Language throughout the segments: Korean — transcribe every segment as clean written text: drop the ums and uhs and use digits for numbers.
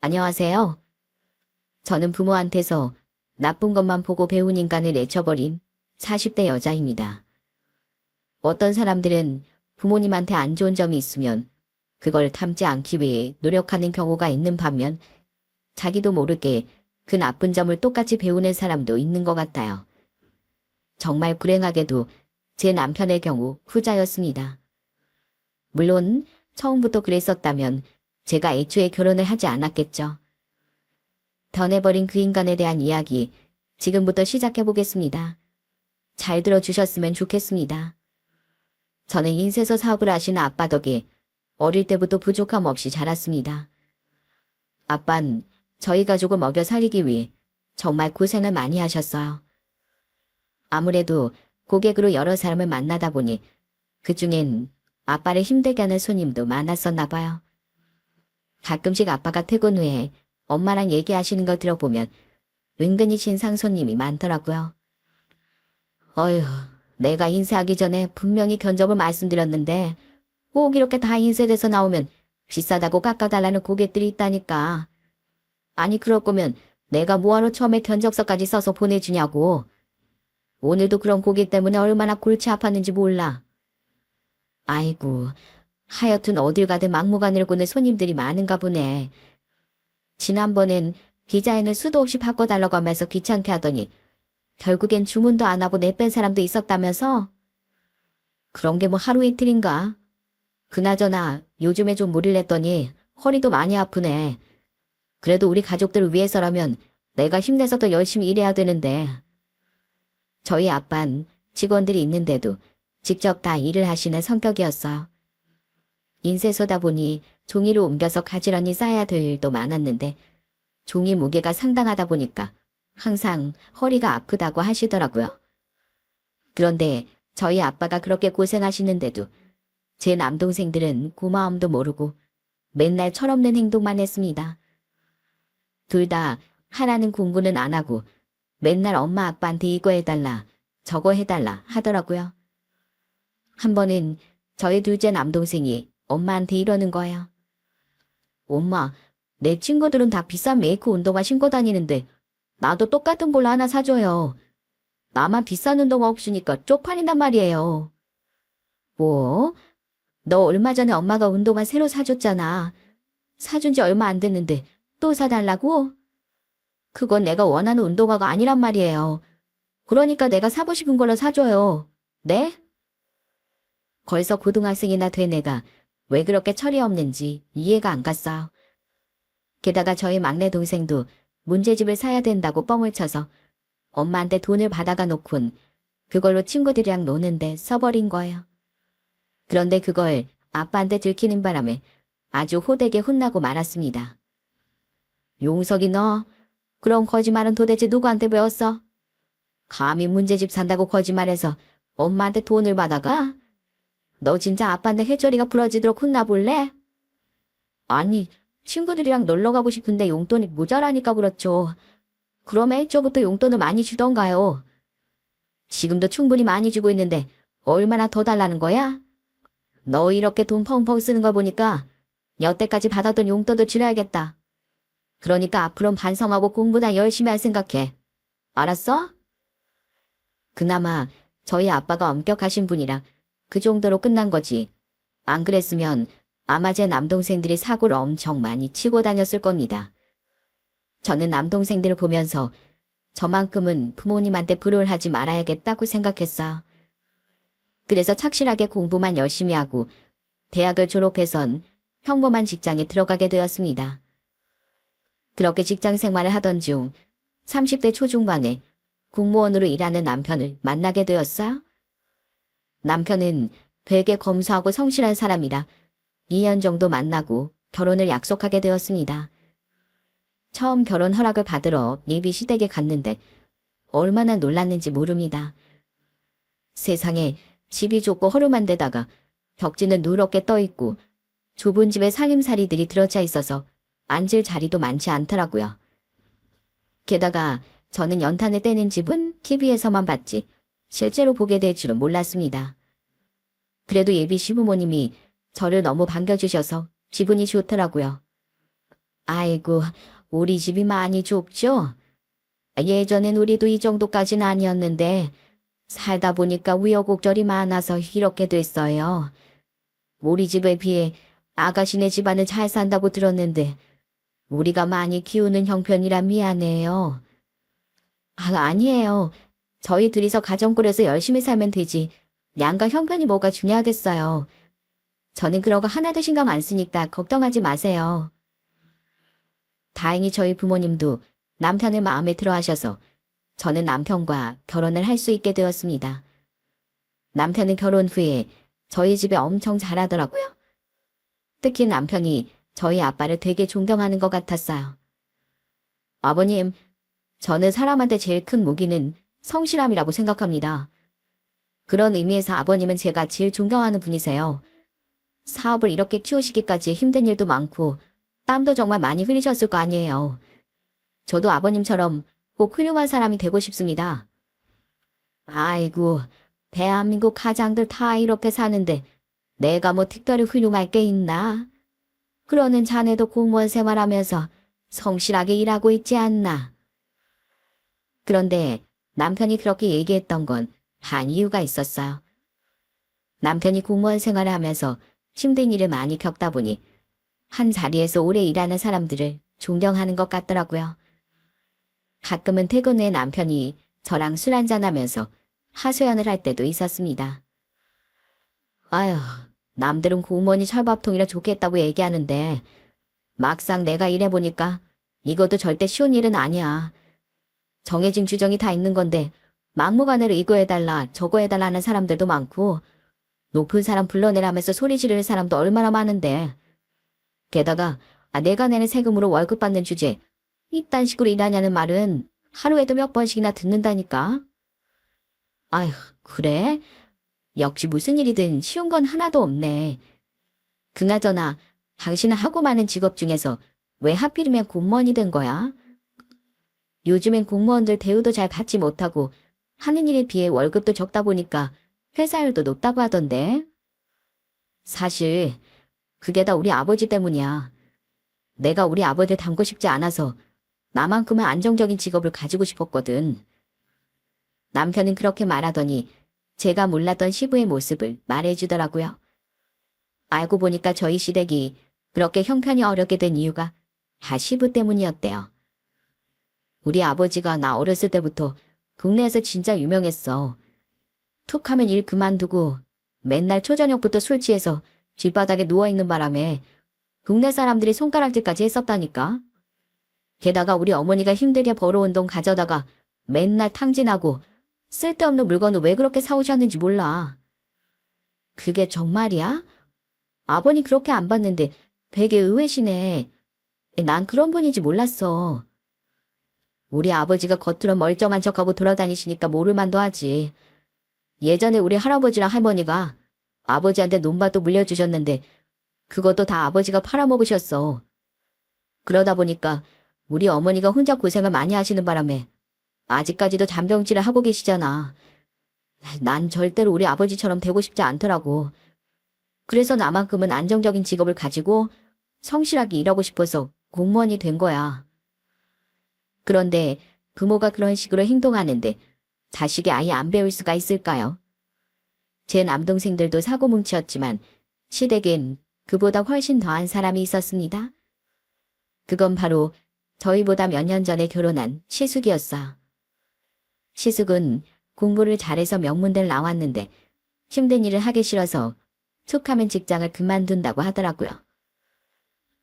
안녕하세요. 저는 부모한테서 나쁜 것만 보고 배운 인간을 내쳐버린 40대 여자입니다. 어떤 사람들은 부모님한테 안 좋은 점이 있으면 그걸 참지 않기 위해 노력하는 경우가 있는 반면 자기도 모르게 그 나쁜 점을 똑같이 배우는 사람도 있는 것 같아요. 정말 불행하게도 제 남편의 경우 후자였습니다. 물론 처음부터 그랬었다면 제가 애초에 결혼을 하지 않았겠죠. 변해버린 그 인간에 대한 이야기 지금부터 시작해보겠습니다. 잘 들어주셨으면 좋겠습니다. 저는 인쇄소 사업을 하시는 아빠 덕에 어릴 때부터 부족함 없이 자랐습니다. 아빠는 저희 가족을 먹여 살리기 위해 정말 고생을 많이 하셨어요. 아무래도 고객으로 여러 사람을 만나다 보니 그중엔 아빠를 힘들게 하는 손님도 많았었나 봐요. 가끔씩 아빠가 퇴근 후에 엄마랑 얘기하시는 거 들어보면 은근히 신상 손님이 많더라고요. 어휴, 내가 인쇄하기 전에 분명히 견적을 말씀드렸는데 꼭 이렇게 다 인쇄돼서 나오면 비싸다고 깎아달라는 고객들이 있다니까. 아니 그럴 거면 내가 뭐하러 처음에 견적서까지 써서 보내주냐고. 오늘도 그런 고객 때문에 얼마나 골치 아팠는지 몰라. 아이고, 하여튼 어딜 가든 막무가내로 보는 손님들이 많은가 보네. 지난번엔 디자인을 수도 없이 바꿔달라고 하면서 귀찮게 하더니 결국엔 주문도 안 하고 내뺀 사람도 있었다면서? 그런 게 뭐 하루 이틀인가? 그나저나 요즘에 좀 무리를 했더니 허리도 많이 아프네. 그래도 우리 가족들을 위해서라면 내가 힘내서 더 열심히 일해야 되는데. 저희 아빤 직원들이 있는데도 직접 다 일을 하시는 성격이었어요. 인쇄소다 보니 종이를 옮겨서 가지런히 쌓아야 될 일도 많았는데 종이 무게가 상당하다 보니까 항상 허리가 아프다고 하시더라고요. 그런데 저희 아빠가 그렇게 고생하시는데도 제 남동생들은 고마움도 모르고 맨날 철없는 행동만 했습니다. 둘 다 하라는 공부는 안 하고 맨날 엄마 아빠한테 이거 해달라 저거 해달라 하더라고요. 한 번은 저희 둘째 남동생이 엄마한테 이러는 거예요. 엄마, 내 친구들은 다 비싼 메이크 운동화 신고 다니는데 나도 똑같은 걸로 하나 사줘요. 나만 비싼 운동화 없으니까 쪽팔린단 말이에요. 뭐? 너 얼마 전에 엄마가 운동화 새로 사줬잖아. 사준 지 얼마 안 됐는데 또 사달라고? 그건 내가 원하는 운동화가 아니란 말이에요. 그러니까 내가 사고 싶은 걸로 사줘요. 네? 벌써 고등학생이나 된 애가 왜 그렇게 철이 없는지 이해가 안 갔어요. 게다가 저희 막내 동생도 문제집을 사야 된다고 뻥을 쳐서 엄마한테 돈을 받아가 놓곤 그걸로 친구들이랑 노는데 써버린 거예요. 그런데 그걸 아빠한테 들키는 바람에 아주 호되게 혼나고 말았습니다. 용석이 너, 그런 거짓말은 도대체 누구한테 배웠어? 감히 문제집 산다고 거짓말해서 엄마한테 돈을 받아가? 너 진짜 아빠한테 해저리가 부러지도록 혼나볼래? 아니, 친구들이랑 놀러 가고 싶은데 용돈이 모자라니까 그렇죠. 그러면 애초부터 용돈을 많이 주던가요. 지금도 충분히 많이 주고 있는데 얼마나 더 달라는 거야? 너 이렇게 돈 펑펑 쓰는 걸 보니까 여태까지 받았던 용돈도 줄여야겠다. 그러니까 앞으로는 반성하고 공부나 열심히 할 생각해. 알았어? 그나마 저희 아빠가 엄격하신 분이라 그 정도로 끝난 거지. 안 그랬으면 아마 제 남동생들이 사고를 엄청 많이 치고 다녔을 겁니다. 저는 남동생들을 보면서 저만큼은 부모님한테 불효를 하지 말아야겠다고 생각했어요. 그래서 착실하게 공부만 열심히 하고 대학을 졸업해선 평범한 직장에 들어가게 되었습니다. 그렇게 직장 생활을 하던 중 30대 초중반에 공무원으로 일하는 남편을 만나게 되었어요. 남편은 되게 검소하고 성실한 사람이라 2년 정도 만나고 결혼을 약속하게 되었습니다. 처음 결혼 허락을 받으러 예비 시댁에 갔는데 얼마나 놀랐는지 모릅니다. 세상에 집이 좁고 허름한 데다가 벽지는 누렇게 떠있고 좁은 집에 살림살이들이 들어차 있어서 앉을 자리도 많지 않더라고요. 게다가 저는 연탄을 떼는 집은 TV에서만 봤지 실제로 보게 될 줄은 몰랐습니다. 그래도 예비 시부모님이 저를 너무 반겨주셔서 기분이 좋더라고요. 아이고, 우리 집이 많이 좁죠? 예전엔 우리도 이 정도까지는 아니었는데, 살다 보니까 우여곡절이 많아서 이렇게 됐어요. 우리 집에 비해 아가씨네 집안은 잘 산다고 들었는데, 우리가 많이 키우는 형편이라 미안해요. 아니에요. 저희 둘이서 가정 꾸려서 열심히 살면 되지. 양가 형편이 뭐가 중요하겠어요. 저는 그런 거 하나도 신경 안 쓰니까 걱정하지 마세요. 다행히 저희 부모님도 남편을 마음에 들어 하셔서 저는 남편과 결혼을 할 수 있게 되었습니다. 남편은 결혼 후에 저희 집에 엄청 잘하더라고요. 특히 남편이 저희 아빠를 되게 존경하는 것 같았어요. 아버님, 저는 사람한테 제일 큰 무기는 성실함이라고 생각합니다. 그런 의미에서 아버님은 제가 제일 존경하는 분이세요. 사업을 이렇게 키우시기까지 힘든 일도 많고 땀도 정말 많이 흘리셨을 거 아니에요. 저도 아버님처럼 꼭 훌륭한 사람이 되고 싶습니다. 아이고, 대한민국 가장들 다 이렇게 사는데 내가 뭐 특별히 훌륭할 게 있나? 그러는 자네도 공무원 생활하면서 성실하게 일하고 있지 않나? 그런데 남편이 그렇게 얘기했던 건 한 이유가 있었어요. 남편이 공무원 생활을 하면서 힘든 일을 많이 겪다 보니 한 자리에서 오래 일하는 사람들을 존경하는 것 같더라고요. 가끔은 퇴근 후에 남편이 저랑 술 한잔하면서 하소연을 할 때도 있었습니다. 아휴, 남들은 공무원이 철밥통이라 좋겠다고 얘기하는데 막상 내가 일해보니까 이것도 절대 쉬운 일은 아니야. 정해진 규정이 다 있는 건데 막무가내로 이거 해달라 저거 해달라 하는 사람들도 많고 높은 사람 불러내라면서 소리 지르는 사람도 얼마나 많은데 게다가 내가 내는 세금으로 월급 받는 주제 이딴 식으로 일하냐는 말은 하루에도 몇 번씩이나 듣는다니까. 아휴, 그래? 역시 무슨 일이든 쉬운 건 하나도 없네. 그나저나 당신은 하고 많은 직업 중에서 왜 하필이면 공무원이 된 거야? 요즘엔 공무원들 대우도 잘 받지 못하고 하는 일에 비해 월급도 적다 보니까 회사율도 높다고 하던데. 사실 그게 다 우리 아버지 때문이야. 내가 우리 아버지를 닮고 싶지 않아서 나만큼은 안정적인 직업을 가지고 싶었거든. 남편은 그렇게 말하더니 제가 몰랐던 시부의 모습을 말해주더라고요. 알고 보니까 저희 시댁이 그렇게 형편이 어렵게 된 이유가 다 시부 때문이었대요. 우리 아버지가 나 어렸을 때부터 국내에서 진짜 유명했어. 툭 하면 일 그만두고 맨날 초저녁부터 술 취해서 길바닥에 누워있는 바람에 국내 사람들이 손가락질까지 했었다니까. 게다가 우리 어머니가 힘들게 벌어온 돈 가져다가 맨날 탕진하고 쓸데없는 물건을 왜 그렇게 사오셨는지 몰라. 그게 정말이야? 아버님 그렇게 안 봤는데 되게 의외시네. 난 그런 분인지 몰랐어. 우리 아버지가 겉으로 멀쩡한 척하고 돌아다니시니까 모를 만도 하지. 예전에 우리 할아버지랑 할머니가 아버지한테 논밭도 물려주셨는데 그것도 다 아버지가 팔아먹으셨어. 그러다 보니까 우리 어머니가 혼자 고생을 많이 하시는 바람에 아직까지도 잔병질을 하고 계시잖아. 난 절대로 우리 아버지처럼 되고 싶지 않더라고. 그래서 나만큼은 안정적인 직업을 가지고 성실하게 일하고 싶어서 공무원이 된 거야. 그런데 부모가 그런 식으로 행동하는데 자식이 아예 안 배울 수가 있을까요? 제 남동생들도 사고뭉치였지만 시댁엔 그보다 훨씬 더한 사람이 있었습니다. 그건 바로 저희보다 몇 년 전에 결혼한 시숙이었어요. 시숙은 공부를 잘해서 명문대를 나왔는데 힘든 일을 하기 싫어서 툭하면 직장을 그만둔다고 하더라고요.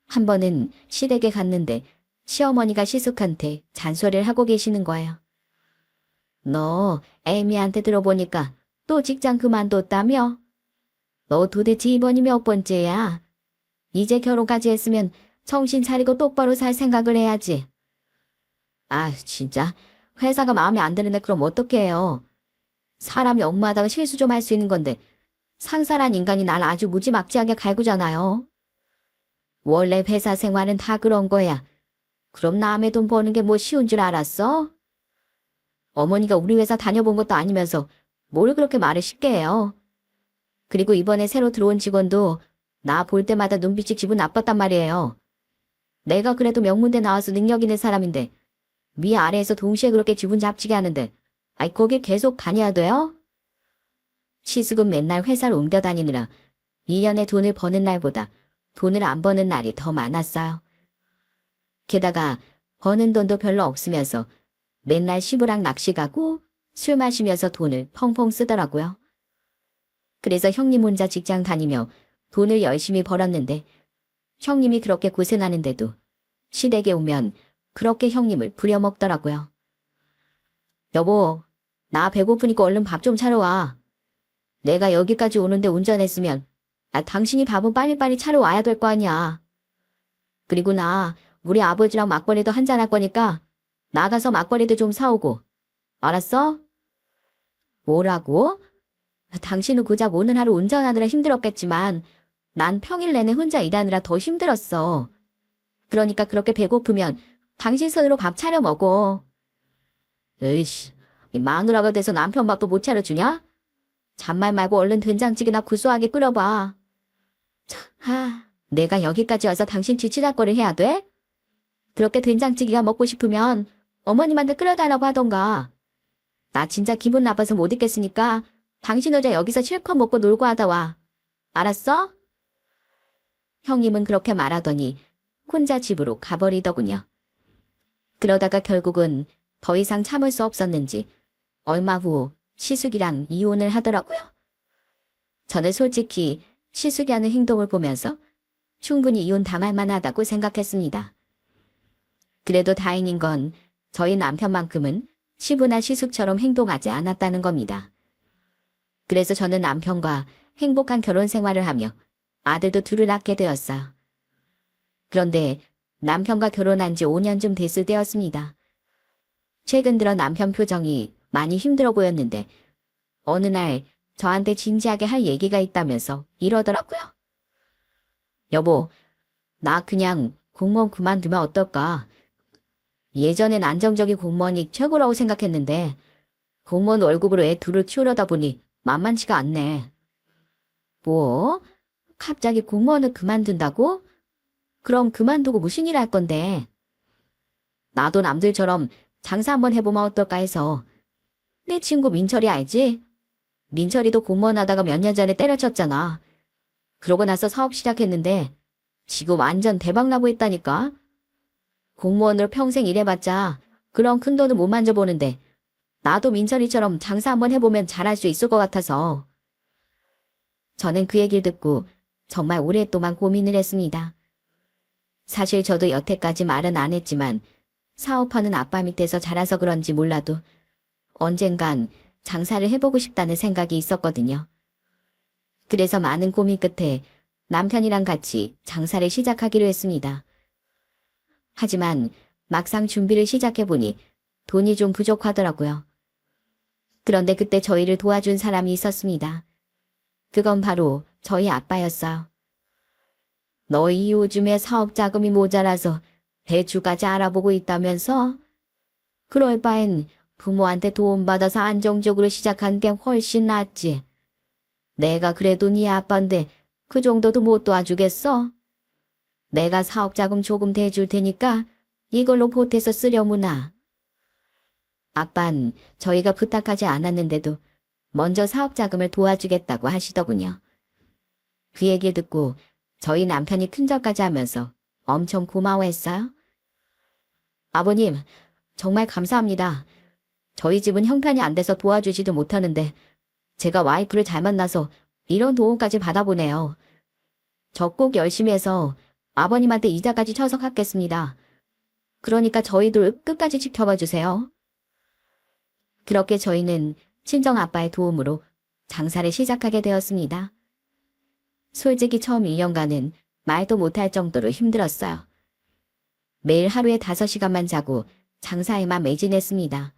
한 번은 시댁에 갔는데 시어머니가 시숙한테 잔소리를 하고 계시는 거예요. 너 애미한테 들어보니까 또 직장 그만뒀다며? 너 도대체 이번이 몇 번째야? 이제 결혼까지 했으면 정신 차리고 똑바로 살 생각을 해야지. 아, 진짜 회사가 마음에 안 드는데 그럼 어떡해요? 사람이 업무하다가 실수 좀 할 수 있는 건데 상사란 인간이 날 아주 무지막지하게 갈구잖아요. 원래 회사 생활은 다 그런 거야. 그럼 남의 돈 버는 게 뭐 쉬운 줄 알았어? 어머니가 우리 회사 다녀본 것도 아니면서 뭘 그렇게 말을 쉽게 해요. 그리고 이번에 새로 들어온 직원도 나 볼 때마다 눈빛이 기분 나빴단 말이에요. 내가 그래도 명문대 나와서 능력 있는 사람인데 위아래에서 동시에 그렇게 지분 잡치게 하는데 아이 거길 계속 다녀야 돼요? 시숙은 맨날 회사를 옮겨 다니느라 1년에 돈을 버는 날보다 돈을 안 버는 날이 더 많았어요. 게다가 버는 돈도 별로 없으면서 맨날 시부랑 낚시 가고 술 마시면서 돈을 펑펑 쓰더라고요. 그래서 형님 혼자 직장 다니며 돈을 열심히 벌었는데 형님이 그렇게 고생하는데도 시댁에 오면 그렇게 형님을 부려먹더라고요. 여보, 나 배고프니까 얼른 밥 좀 차려 와. 내가 여기까지 오는데 운전했으면 당신이 밥은 빨리빨리 차려 와야 될 거 아니야. 그리고 나 우리 아버지랑 막걸리도 한잔 할 거니까 나가서 막걸리도 좀 사오고. 알았어? 뭐라고? 당신은 고작 오는 하루 운전하느라 힘들었겠지만 난 평일 내내 혼자 일하느라 더 힘들었어. 그러니까 그렇게 배고프면 당신 손으로 밥 차려 먹어. 으이씨, 이 마누라가 돼서 남편 밥도 못 차려주냐? 잔말 말고 얼른 된장찌개나 구수하게 끓여봐. 내가 여기까지 와서 당신 뒤치다거리 해야 돼? 그렇게 된장찌개가 먹고 싶으면 어머님한테 끓여달라고 하던가. 나 진짜 기분 나빠서 못 있겠으니까 당신 혼자 여기서 실컷 먹고 놀고 하다 와. 알았어? 형님은 그렇게 말하더니 혼자 집으로 가버리더군요. 그러다가 결국은 더 이상 참을 수 없었는지 얼마 후 시숙이랑 이혼을 하더라고요. 저는 솔직히 시숙이 하는 행동을 보면서 충분히 이혼 당할 만하다고 생각했습니다. 그래도 다행인 건 저희 남편만큼은 시부나 시숙처럼 행동하지 않았다는 겁니다. 그래서 저는 남편과 행복한 결혼 생활을 하며 아들도 둘을 낳게 되었어요. 그런데 남편과 결혼한 지 5년쯤 됐을 때였습니다. 최근 들어 남편 표정이 많이 힘들어 보였는데 어느 날 저한테 진지하게 할 얘기가 있다면서 이러더라고요. 여보, 나 그냥 공무원 그만두면 어떨까? 예전엔 안정적인 공무원이 최고라고 생각했는데 공무원 월급으로 애 둘을 키우려다 보니 만만치가 않네. 뭐? 갑자기 공무원을 그만둔다고? 그럼 그만두고 무슨 일 할 건데? 나도 남들처럼 장사 한번 해보면 어떨까 해서. 내 친구 민철이 알지? 민철이도 공무원 하다가 몇 년 전에 때려쳤잖아. 그러고 나서 사업 시작했는데 지금 완전 대박나고 있다니까? 공무원으로 평생 일해봤자 그런 큰 돈은 못 만져보는데 나도 민철이처럼 장사 한번 해보면 잘할 수 있을 것 같아서. 저는 그 얘기를 듣고 정말 오랫동안 고민을 했습니다. 사실 저도 여태까지 말은 안 했지만 사업하는 아빠 밑에서 자라서 그런지 몰라도 언젠간 장사를 해보고 싶다는 생각이 있었거든요. 그래서 많은 고민 끝에 남편이랑 같이 장사를 시작하기로 했습니다. 하지만 막상 준비를 시작해보니 돈이 좀 부족하더라고요. 그런데 그때 저희를 도와준 사람이 있었습니다. 그건 바로 저희 아빠였어요. 너희 요즘에 사업 자금이 모자라서 대출까지 알아보고 있다면서? 그럴 바엔 부모한테 도움받아서 안정적으로 시작한 게 훨씬 낫지. 내가 그래도 네 아빠인데 그 정도도 못 도와주겠어? 내가 사업 자금 조금 대줄 테니까 이걸로 보태서 쓰려무나. 아빤 저희가 부탁하지 않았는데도 먼저 사업 자금을 도와주겠다고 하시더군요. 그 얘기 듣고 저희 남편이 큰절까지 하면서 엄청 고마워했어요. 아버님, 정말 감사합니다. 저희 집은 형편이 안 돼서 도와주지도 못하는데 제가 와이프를 잘 만나서 이런 도움까지 받아보네요. 저 꼭 열심히 해서 아버님한테 이자까지 쳐서 갚겠습니다. 그러니까 저희들 끝까지 지켜봐 주세요. 그렇게 저희는 친정 아빠의 도움으로 장사를 시작하게 되었습니다. 솔직히 처음 1년간은 말도 못할 정도로 힘들었어요. 매일 하루에 5시간만 자고 장사에만 매진했습니다.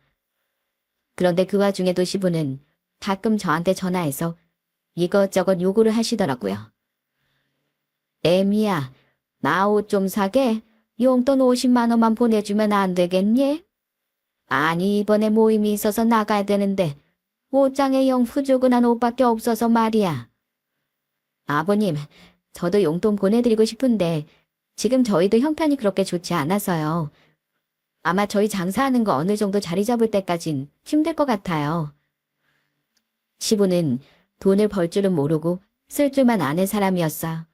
그런데 그 와중에도 시부는 가끔 저한테 전화해서 이것저것 요구를 하시더라고요. 애미야, 나 옷 좀 사게. 용돈 50만 원만 보내주면 안 되겠니? 아니, 이번에 모임이 있어서 나가야 되는데 옷장에 영 후주근한 옷밖에 없어서 말이야. 아버님, 저도 용돈 보내드리고 싶은데 지금 저희도 형편이 그렇게 좋지 않아서요. 아마 저희 장사하는 거 어느 정도 자리 잡을 때까진 힘들 것 같아요. 시부는 돈을 벌 줄은 모르고 쓸 줄만 아는 사람이었어.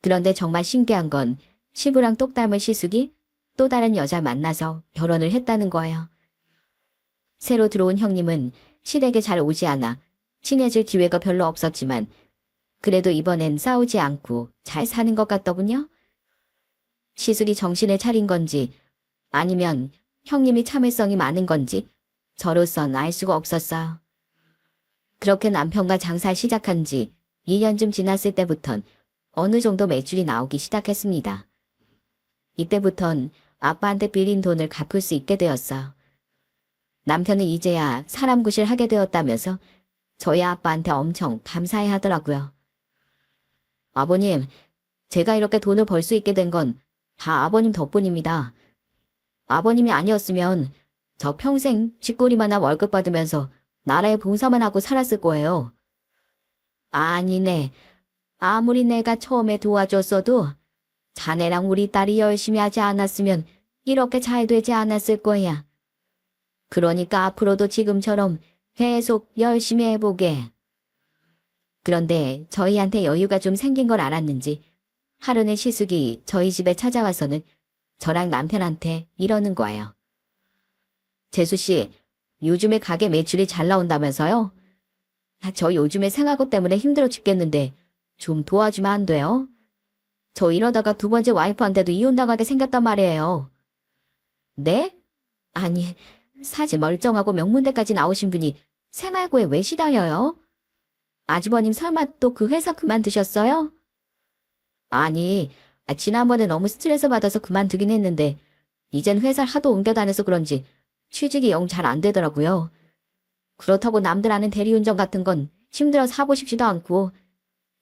그런데 정말 신기한 건 시부랑 똑 닮은 시숙이 또 다른 여자 만나서 결혼을 했다는 거예요. 새로 들어온 형님은 시댁에 잘 오지 않아 친해질 기회가 별로 없었지만 그래도 이번엔 싸우지 않고 잘 사는 것 같더군요. 시숙이 정신을 차린 건지 아니면 형님이 참을성이 많은 건지 저로선 알 수가 없었어요. 그렇게 남편과 장사 시작한 지 2년쯤 지났을 때부턴 어느 정도 매출이 나오기 시작했습니다. 이때부턴 아빠한테 빌린 돈을 갚을 수 있게 되었어요. 남편은 이제야 사람 구실 하게 되었다면서 저희 아빠한테 엄청 감사해 하더라고요. 아버님, 제가 이렇게 돈을 벌 수 있게 된 건 다 아버님 덕분입니다. 아버님이 아니었으면 저 평생 쥐꼬리만한 월급 받으면서 나라에 봉사만 하고 살았을 거예요. 아니네. 아무리 내가 처음에 도와줬어도 자네랑 우리 딸이 열심히 하지 않았으면 이렇게 잘 되지 않았을 거야. 그러니까 앞으로도 지금처럼 계속 열심히 해보게. 그런데 저희한테 여유가 좀 생긴 걸 알았는지 하루는 시숙이 저희 집에 찾아와서는 저랑 남편한테 이러는 거예요. 재수씨, 요즘에 가게 매출이 잘 나온다면서요? 저 요즘에 생활고 때문에 힘들어 죽겠는데 좀 도와주면 안 돼요? 저 이러다가 두 번째 와이프한테도 이혼당하게 생겼단 말이에요. 네? 아니, 사지 멀쩡하고 명문대까지 나오신 분이 생활고에 왜 시달려요? 아주버님 설마 또 그 회사 그만두셨어요? 아니, 지난번에 너무 스트레스 받아서 그만두긴 했는데 이젠 회사를 하도 옮겨 다녀서 그런지 취직이 영 잘 안 되더라고요. 그렇다고 남들 아는 대리운전 같은 건 힘들어서 하고 싶지도 않고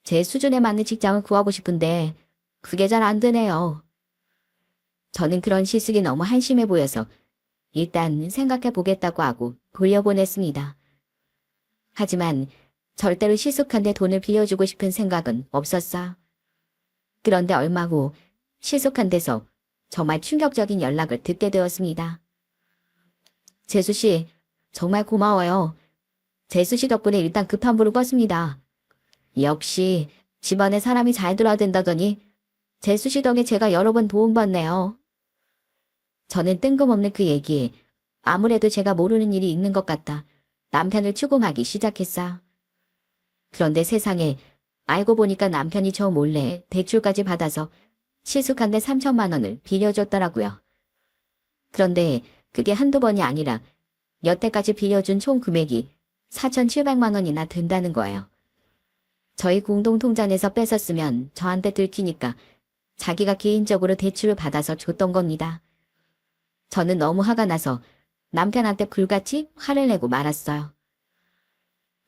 제 수준에 맞는 직장을 구하고 싶은데 그게 잘 안 되네요. 저는 그런 시숙이 너무 한심해 보여서 일단 생각해 보겠다고 하고 돌려보냈습니다. 하지만 절대로 시숙한테 돈을 빌려주고 싶은 생각은 없었어. 그런데 얼마 후 시숙한테서 정말 충격적인 연락을 듣게 되었습니다. 재수씨, 정말 고마워요. 재수씨 덕분에 일단 급한 불을 껐습니다. 역시 집안에 사람이 잘 들어야 된다더니 재수씨 덕에 제가 여러 번 도움받네요. 저는 뜬금없는 그 얘기에 아무래도 제가 모르는 일이 있는 것 같다 남편을 추궁하기 시작했어. 그런데 세상에 알고 보니까 남편이 저 몰래 대출까지 받아서 시숙한테 3천만 원을 빌려줬더라고요. 그런데 그게 한두 번이 아니라 여태까지 빌려준 총 금액이 4,700만 원이나 된다는 거예요. 저희 공동통장에서 뺏었으면 저한테 들키니까 자기가 개인적으로 대출을 받아서 줬던 겁니다. 저는 너무 화가 나서 남편한테 불같이 화를 내고 말았어요.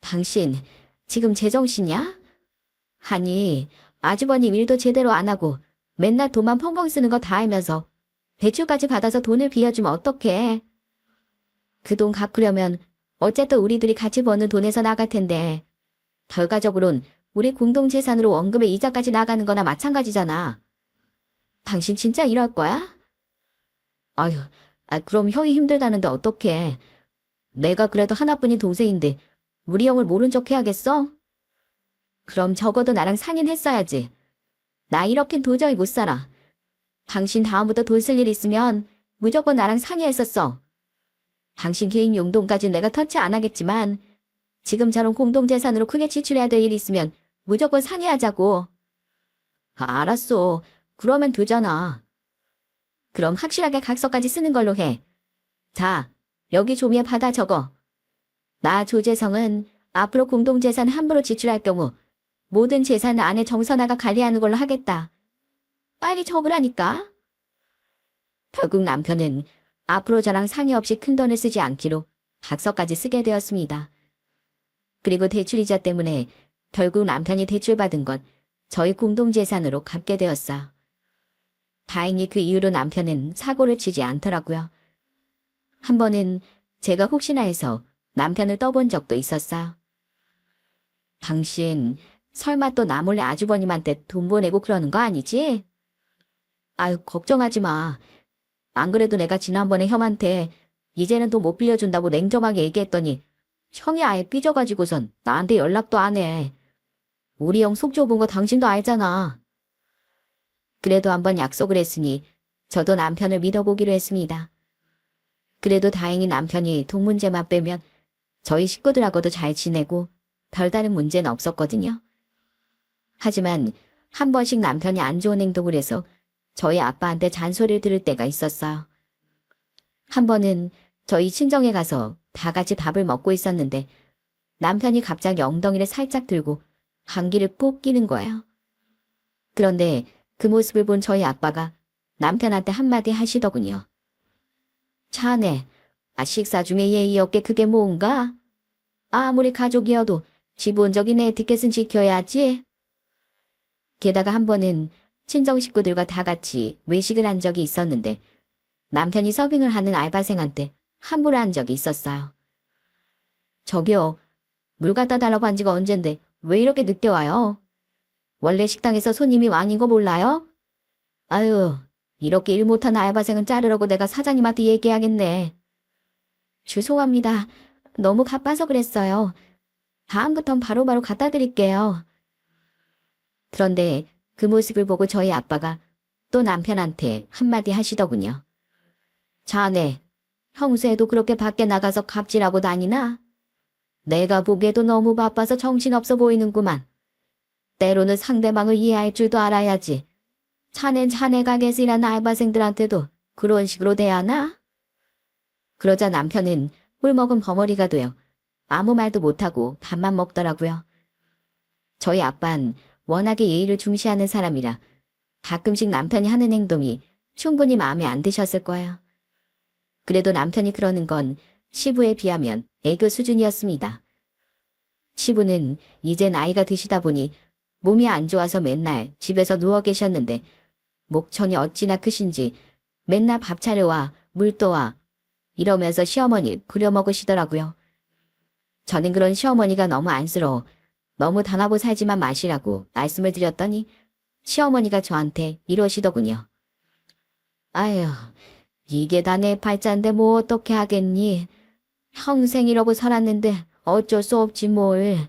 당신 지금 제정신이야? 아니, 아주버님 일도 제대로 안 하고 맨날 돈만 펑펑 쓰는 거 다 알면서 대출까지 받아서 돈을 빌려주면 어떡해? 그 돈 갚으려면 어쨌든 우리들이 같이 버는 돈에서 나갈 텐데 결과적으론 우리 공동재산으로 원금의 이자까지 나가는 거나 마찬가지잖아. 당신 진짜 이럴 거야? 아휴, 그럼 형이 힘들다는데 어떡해. 내가 그래도 하나뿐인 동생인데 우리 형을 모른 척 해야겠어? 그럼 적어도 나랑 상의했어야지. 나 이렇겐 도저히 못 살아. 당신 다음부터 돈 쓸 일 있으면 무조건 나랑 상의했었어. 당신 개인 용돈까진 내가 터치 안 하겠지만 지금처럼 공동재산으로 크게 지출해야 될 일 있으면 무조건 상의하자고. 알았어. 그러면 되잖아. 그럼 확실하게 각서까지 쓰는 걸로 해. 자, 여기 종이에 받아 적어. 나 조재성은 앞으로 공동재산 함부로 지출할 경우 모든 재산을 아내 정선아가 관리하는 걸로 하겠다. 빨리 적으라니까. 결국 남편은 앞으로 저랑 상의 없이 큰 돈을 쓰지 않기로 각서까지 쓰게 되었습니다. 그리고 대출이자 때문에 결국 남편이 대출받은 건 저희 공동재산으로 갚게 되었어. 다행히 그 이후로 남편은 사고를 치지 않더라고요. 한 번은 제가 혹시나 해서 남편을 떠본 적도 있었어. 당신 설마 또 나 몰래 아주버님한테 돈 보내고 그러는 거 아니지? 아유, 걱정하지 마. 안 그래도 내가 지난번에 형한테 이제는 돈 못 빌려준다고 냉정하게 얘기했더니 형이 아예 삐져가지고선 나한테 연락도 안 해. 우리 형 속 좁은 거 당신도 알잖아. 그래도 한번 약속을 했으니 저도 남편을 믿어보기로 했습니다. 그래도 다행히 남편이 돈 문제만 빼면 저희 식구들하고도 잘 지내고 별다른 문제는 없었거든요. 하지만 한 번씩 남편이 안 좋은 행동을 해서 저희 아빠한테 잔소리를 들을 때가 있었어요. 한 번은 저희 친정에 가서 다 같이 밥을 먹고 있었는데 남편이 갑자기 엉덩이를 살짝 들고 방귀를 꼭 뀌는 거예요. 그런데 그 모습을 본 저희 아빠가 남편한테 한마디 하시더군요. 자네, 식사 중에 예의 없게 그게 뭔가? 아무리 가족이어도 기본적인 에티켓은 지켜야지. 게다가 한 번은 친정 식구들과 다 같이 외식을 한 적이 있었는데 남편이 서빙을 하는 알바생한테 함부로 한 적이 있었어요. 저기요, 물 갖다 달라고 한 지가 언젠데 왜 이렇게 늦게 와요? 원래 식당에서 손님이 왕인 거 몰라요? 아유, 이렇게 일 못한 알바생은 자르라고 내가 사장님한테 얘기하겠네. 죄송합니다. 너무 바빠서 그랬어요. 다음부턴 바로바로 갖다 드릴게요. 그런데 그 모습을 보고 저희 아빠가 또 남편한테 한마디 하시더군요. 자네, 평소에도 그렇게 밖에 나가서 갑질하고 다니나? 내가 보기에도 너무 바빠서 정신없어 보이는구만. 때로는 상대방을 이해할 줄도 알아야지. 자넨 자네 가게에서 일하는 알바생들한테도 그런 식으로 대하나? 그러자 남편은 꿀먹은 버머리가 되어 아무 말도 못하고 밥만 먹더라고요. 저희 아빠는 워낙에 예의를 중시하는 사람이라 가끔씩 남편이 하는 행동이 충분히 마음에 안 드셨을 거예요. 그래도 남편이 그러는 건 시부에 비하면 애교 수준이었습니다. 시부는 이제 나이가 드시다 보니 몸이 안 좋아서 맨날 집에서 누워 계셨는데 목청이 어찌나 크신지 맨날 밥 차려와 물 떠와 이러면서 시어머니 부려먹으시더라고요. 저는 그런 시어머니가 너무 안쓰러워 너무 단하고 살지만 마시라고 말씀을 드렸더니 시어머니가 저한테 이러시더군요. 아휴, 이게 다 내 팔자인데 뭐 어떻게 하겠니? 평생 이러고 살았는데 어쩔 수 없지 뭘.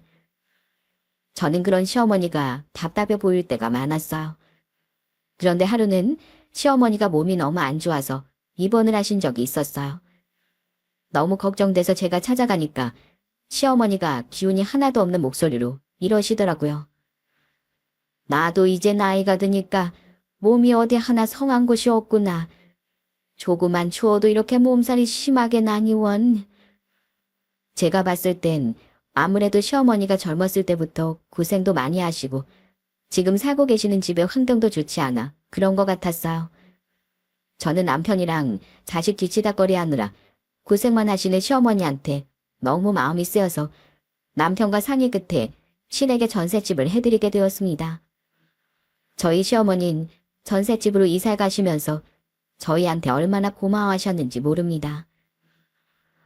저는 그런 시어머니가 답답해 보일 때가 많았어요. 그런데 하루는 시어머니가 몸이 너무 안 좋아서 입원을 하신 적이 있었어요. 너무 걱정돼서 제가 찾아가니까 시어머니가 기운이 하나도 없는 목소리로 이러시더라고요. 나도 이제 나이가 드니까 몸이 어디 하나 성한 곳이 없구나. 조그만 추워도 이렇게 몸살이 심하게 나니 원. 제가 봤을 땐 아무래도 시어머니가 젊었을 때부터 고생도 많이 하시고 지금 살고 계시는 집의 환경도 좋지 않아 그런 것 같았어요. 저는 남편이랑 자식 뒤치다꺼리 하느라 고생만 하시는 시어머니한테 너무 마음이 쓰여서 남편과 상의 끝에 신에게 전셋집을 해드리게 되었습니다. 저희 시어머니는 전셋집으로 이사 가시면서 저희한테 얼마나 고마워하셨는지 모릅니다.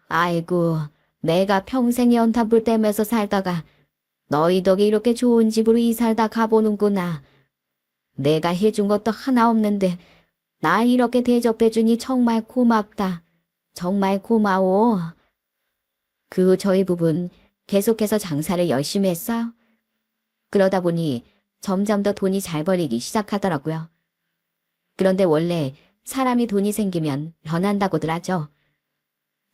아이고, 내가 평생 연탄불 떼면서 살다가 너희 덕에 이렇게 좋은 집으로 이사를 다 가보는구나. 내가 해준 것도 하나 없는데 나 이렇게 대접해주니 정말 고맙다. 정말 고마워. 그 후 저희 부부는 계속해서 장사를 열심히 했어요. 그러다 보니 점점 더 돈이 잘 벌리기 시작하더라고요. 그런데 원래 사람이 돈이 생기면 변한다고들 하죠.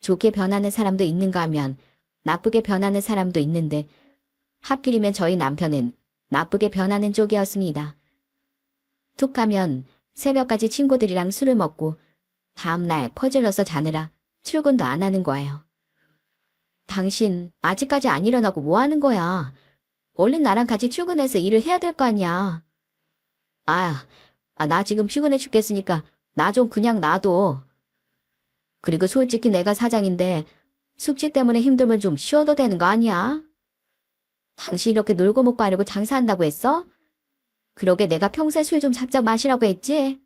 좋게 변하는 사람도 있는가 하면 나쁘게 변하는 사람도 있는데 하필이면 저희 남편은 나쁘게 변하는 쪽이었습니다. 툭 하면 새벽까지 친구들이랑 술을 먹고 다음날 퍼질러서 자느라 출근도 안 하는 거예요. 당신 아직까지 안 일어나고 뭐 하는 거야? 얼른 나랑 같이 출근해서 일을 해야 될 거 아니야. 나 지금 피곤해 죽겠으니까 나 좀 그냥 놔둬. 그리고 솔직히 내가 사장인데 숙취 때문에 힘들면 좀 쉬어도 되는 거 아니야? 당신 이렇게 놀고 먹고 하려고 장사한다고 했어? 그러게 내가 평소에 술 좀 작작 마시라고 했지?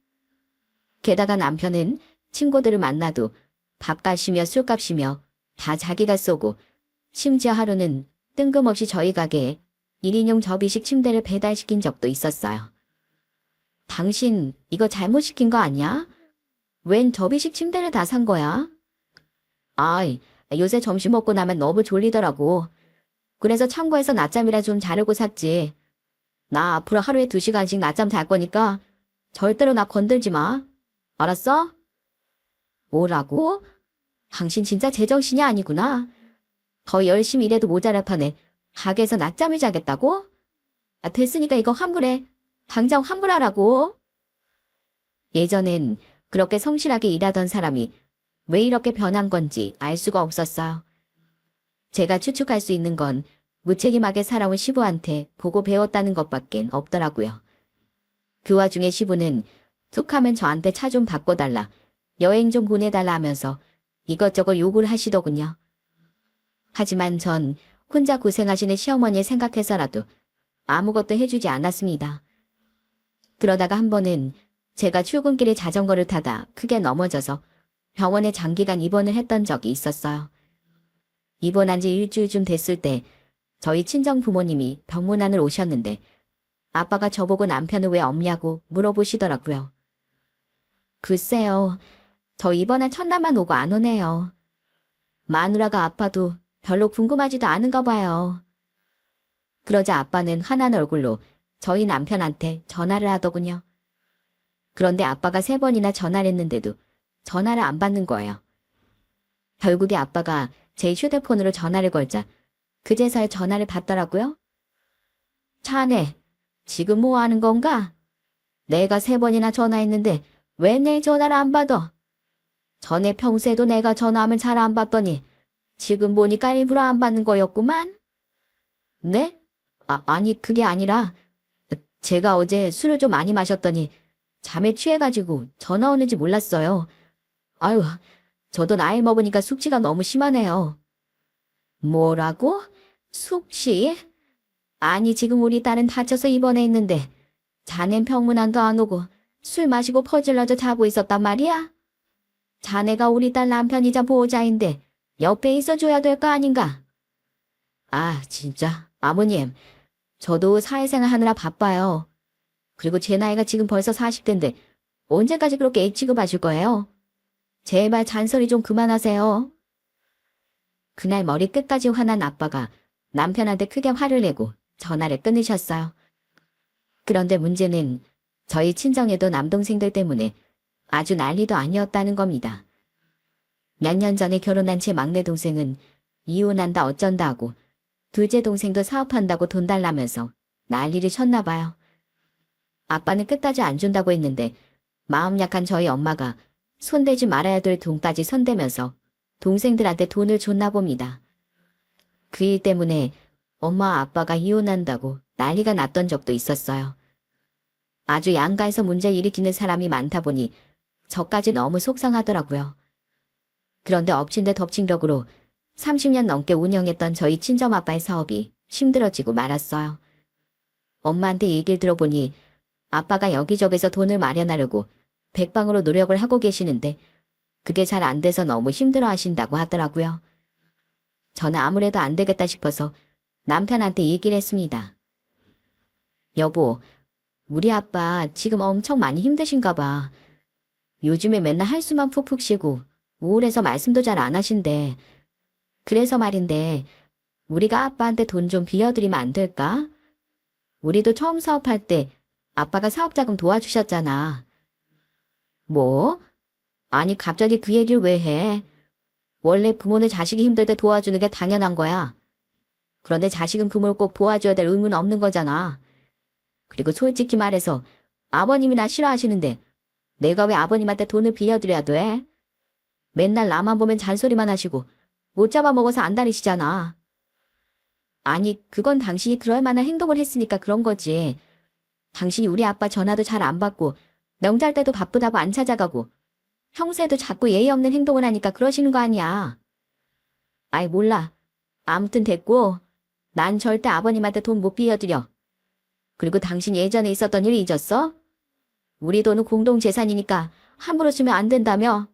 게다가 남편은 친구들을 만나도 밥값이며 술값이며 다 자기가 쏘고 심지어 하루는 뜬금없이 저희 가게에 1인용 접이식 침대를 배달시킨 적도 있었어요. 당신 이거 잘못 시킨 거 아니야? 웬 접이식 침대를 다 산 거야? 아이, 요새 점심 먹고 나면 너무 졸리더라고. 그래서 창고에서 낮잠이라 좀 자려고 샀지. 나 앞으로 하루에 2시간씩 낮잠 잘 거니까 절대로 나 건들지 마. 알았어? 뭐라고? 당신 진짜 제정신이 아니구나. 더 열심히 일해도 모자랄 판에 가게에서 낮잠을 자겠다고? 됐으니까 이거 환불해. 당장 환불하라고. 예전엔 그렇게 성실하게 일하던 사람이 왜 이렇게 변한 건지 알 수가 없었어요. 제가 추측할 수 있는 건 무책임하게 살아온 시부한테 보고 배웠다는 것밖엔 없더라고요. 그 와중에 시부는 툭하면 저한테 차 좀 바꿔달라, 여행 좀 보내달라 하면서 이것저것 요구를 하시더군요. 하지만 전 혼자 고생하시는 시어머니를 생각해서라도 아무것도 해주지 않았습니다. 그러다가 한 번은 제가 출근길에 자전거를 타다 크게 넘어져서 병원에 장기간 입원을 했던 적이 있었어요. 입원한 지 일주일쯤 됐을 때 저희 친정 부모님이 병문안을 오셨는데 아빠가 저보고 남편은 왜 없냐고 물어보시더라고요. 글쎄요, 저 입원한 첫날만 오고 안 오네요. 마누라가 아파도 별로 궁금하지도 않은가 봐요. 그러자 아빠는 화난 얼굴로 저희 남편한테 전화를 하더군요. 그런데 아빠가 3번이나 전화를 했는데도 전화를 안 받는 거예요. 결국에 아빠가 제 휴대폰으로 전화를 걸자 그제서야 전화를 받더라고요. 자네, 지금 뭐 하는 건가? 내가 3번이나 전화했는데 왜 내 전화를 안 받아? 전에 평소에도 내가 전화하면 잘 안 받더니 지금 보니까 일부러 안 받는 거였구만. 네? 아니 그게 아니라 제가 어제 술을 좀 많이 마셨더니 잠에 취해가지고 전화 오는지 몰랐어요. 아유, 저도 나이 먹으니까 숙취가 너무 심하네요. 뭐라고? 숙취? 아니 지금 우리 딸은 다쳐서 입원해 있는데 자넨 병문안도 안 오고 술 마시고 퍼질러져 자고 있었단 말이야? 자네가 우리 딸 남편이자 보호자인데 옆에 있어줘야 될 거 아닌가? 아, 진짜 아버님, 저도 사회생활 하느라 바빠요. 그리고 제 나이가 지금 벌써 40대인데 언제까지 그렇게 애 취급하실 거예요? 제발 잔소리 좀 그만하세요. 그날 머리 끝까지 화난 아빠가 남편한테 크게 화를 내고 전화를 끊으셨어요. 그런데 문제는 저희 친정에도 남동생들 때문에 아주 난리도 아니었다는 겁니다. 몇 년 전에 결혼한 제 막내 동생은 이혼한다 어쩐다 하고 둘째 동생도 사업한다고 돈 달라면서 난리를 쳤나 봐요. 아빠는 끝까지 안 준다고 했는데 마음 약한 저희 엄마가 손대지 말아야 될 돈까지 손대면서 동생들한테 돈을 줬나 봅니다. 그 일 때문에 엄마 아빠가 이혼한다고 난리가 났던 적도 있었어요. 아주 양가에서 문제 일으키는 사람이 많다 보니 저까지 너무 속상하더라고요. 그런데 엎친 데 덮친 격으로 30년 넘게 운영했던 저희 친정아빠의 사업이 힘들어지고 말았어요. 엄마한테 얘기를 들어보니 아빠가 여기저기서 돈을 마련하려고 백방으로 노력을 하고 계시는데 그게 잘 안 돼서 너무 힘들어 하신다고 하더라고요. 저는 아무래도 안 되겠다 싶어서 남편한테 얘기를 했습니다. 여보, 우리 아빠 지금 엄청 많이 힘드신가 봐. 요즘에 맨날 한숨만 푹푹 쉬고 우울해서 말씀도 잘 안 하신대. 그래서 말인데 우리가 아빠한테 돈 좀 빌려드리면 안 될까? 우리도 처음 사업할 때 아빠가 사업자금 도와주셨잖아. 뭐? 아니 갑자기 그 얘기를 왜 해? 원래 부모는 자식이 힘들 때 도와주는 게 당연한 거야. 그런데 자식은 부모를 꼭 도와줘야 될 의무는 없는 거잖아. 그리고 솔직히 말해서 아버님이 나 싫어하시는데 내가 왜 아버님한테 돈을 빌려드려야 돼? 맨날 나만 보면 잔소리만 하시고 못 잡아먹어서 안달이시잖아. 아니 그건 당신이 그럴 만한 행동을 했으니까 그런 거지. 당신이 우리 아빠 전화도 잘 안 받고 명절 때도 바쁘다고 안 찾아가고 평소에도 자꾸 예의 없는 행동을 하니까 그러시는 거 아니야. 아이 몰라. 아무튼 됐고 난 절대 아버님한테 돈 못 빌려드려. 그리고 당신 예전에 있었던 일 잊었어? 우리 돈은 공동재산이니까 함부로 주면 안 된다며.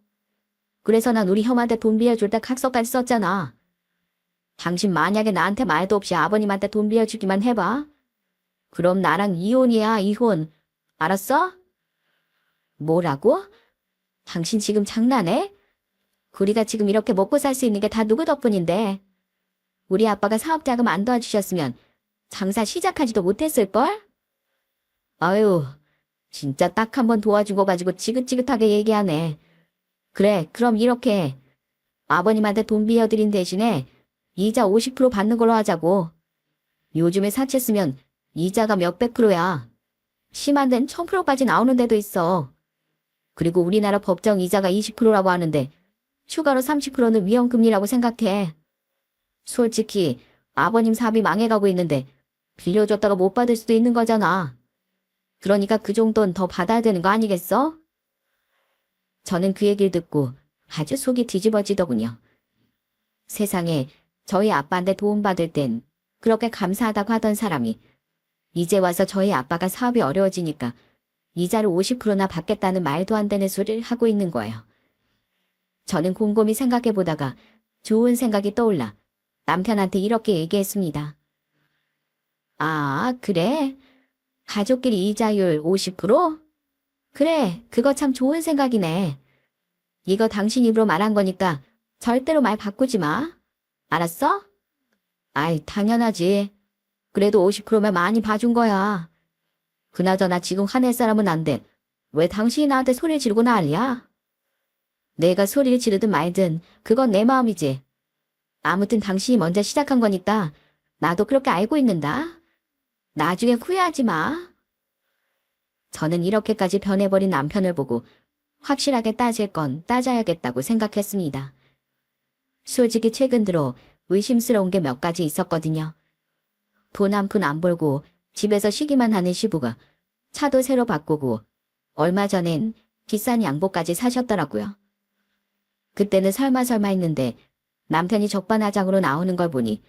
그래서 난 우리 형한테 돈 빌려줄 때 각서까지 썼잖아. 당신 만약에 나한테 말도 없이 아버님한테 돈 빌려주기만 해봐. 그럼 나랑 이혼이야, 이혼. 알았어? 뭐라고? 당신 지금 장난해? 우리가 지금 이렇게 먹고 살 수 있는 게 다 누구 덕분인데. 우리 아빠가 사업 자금 안 도와주셨으면 장사 시작하지도 못했을걸? 아유, 진짜 딱 한 번 도와준 거 가지고 지긋지긋하게 얘기하네. 그래, 그럼 이렇게 아버님한테 돈 빌려드린 대신에 이자 50% 받는 걸로 하자고. 요즘에 사채 쓰면 이자가 몇백 프로야. 심한 데는 1000%까지 나오는 데도 있어. 그리고 우리나라 법정 이자가 20%라고 하는데 추가로 30%는 위험금리라고 생각해. 솔직히 아버님 사업이 망해가고 있는데 빌려줬다가 못 받을 수도 있는 거잖아. 그러니까 그 정도는 더 받아야 되는 거 아니겠어? 저는 그 얘기를 듣고 아주 속이 뒤집어지더군요. 세상에 저희 아빠한테 도움받을 땐 그렇게 감사하다고 하던 사람이 이제 와서 저희 아빠가 사업이 어려워지니까 이자를 50%나 받겠다는 말도 안 되는 소리를 하고 있는 거예요. 저는 곰곰이 생각해 보다가 좋은 생각이 떠올라 남편한테 이렇게 얘기했습니다. 아, 그래? 가족끼리 이자율 50%? 그래, 그거 참 좋은 생각이네. 이거 당신 입으로 말한 거니까 절대로 말 바꾸지 마. 알았어? 아이, 당연하지. 그래도 50%면 많이 봐준 거야. 그나저나 지금 화낼 사람은 안 돼. 왜 당신이 나한테 소리를 지르고 난리야? 내가 소리를 지르든 말든 그건 내 마음이지. 아무튼 당신이 먼저 시작한 거니까 나도 그렇게 알고 있는다. 나중에 후회하지 마. 저는 이렇게까지 변해버린 남편을 보고 확실하게 따질 건 따져야겠다고 생각했습니다. 솔직히 최근 들어 의심스러운 게 몇 가지 있었거든요. 돈 한 푼 안 벌고 집에서 쉬기만 하는 시부가 차도 새로 바꾸고 얼마 전엔 비싼 양복까지 사셨더라고요. 그때는 설마 했는데 남편이 적반하장으로 나오는 걸 보니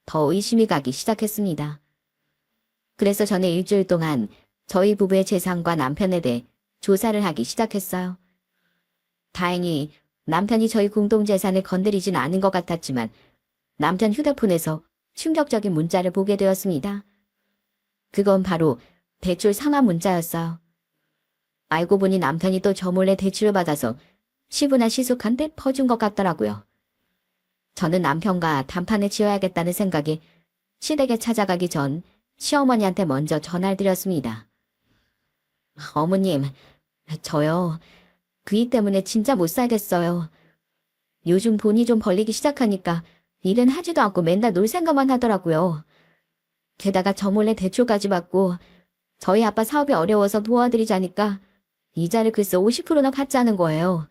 더 의심이 가기 시작했습니다. 그래서 저는 일주일 동안 저희 부부의 재산과 남편에 대해 조사를 하기 시작했어요. 다행히 남편이 저희 공동재산을 건드리진 않은 것 같았지만 남편 휴대폰에서 충격적인 문자를 보게 되었습니다. 그건 바로 대출 상환 문자였어요. 알고 보니 남편이 또 저 몰래 대출을 받아서 시부나 시숙한테 퍼준 것 같더라고요. 저는 남편과 단판을 지어야겠다는 생각에 시댁에 찾아가기 전 시어머니한테 먼저 전화를 드렸습니다. 어머님, 저요. 그 일 때문에 진짜 못 살겠어요. 요즘 돈이 좀 벌리기 시작하니까 일은 하지도 않고 맨날 놀 생각만 하더라고요. 게다가 저 몰래 대출까지 받고 저희 아빠 사업이 어려워서 도와드리자니까 이자를 글쎄 50%나 받자는 거예요.